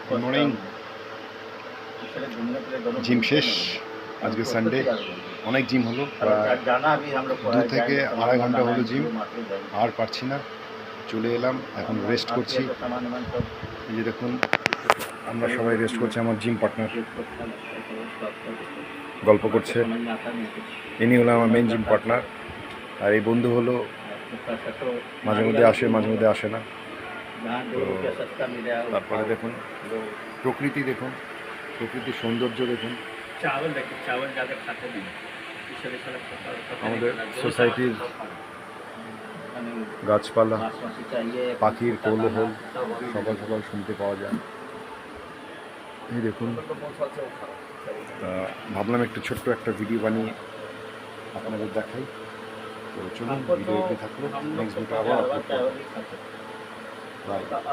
Good morning. Gym शेष आज के सानडे अनेक जिम हलो प्राय 2 থেকে 2.5 ঘন্টা हलो जिम और पारछि ना चले एलाम এখন रेस्ट করছি। এই যে দেখুন আমরা সবাই রেস্ট করছি। আমার জিম পার্টনার গল্প করছে। ইনি হলো আমার মেইন জিম পার্টনার। আর এই বন্ধু হলো মাঝে মধ্যে আসে মাঝে মধ্যে আসে না। তো তারপরে দেখুন প্রকৃতি, দেখুন প্রকৃতির সৌন্দর্য দেখুন। আমাদের সোসাইটির গাছপালা, পাখির কোলাহল সকাল সকাল শুনতে পাওয়া যায়। এই দেখুন, ভাবলাম একটু ছোট্ট একটা ভিডিও বানিয়ে আপনাদের দেখাই। তো চলুন ভিডিওটি থাকলো, নেক্সট ভিডিও আবার আপলোড করব। বাই।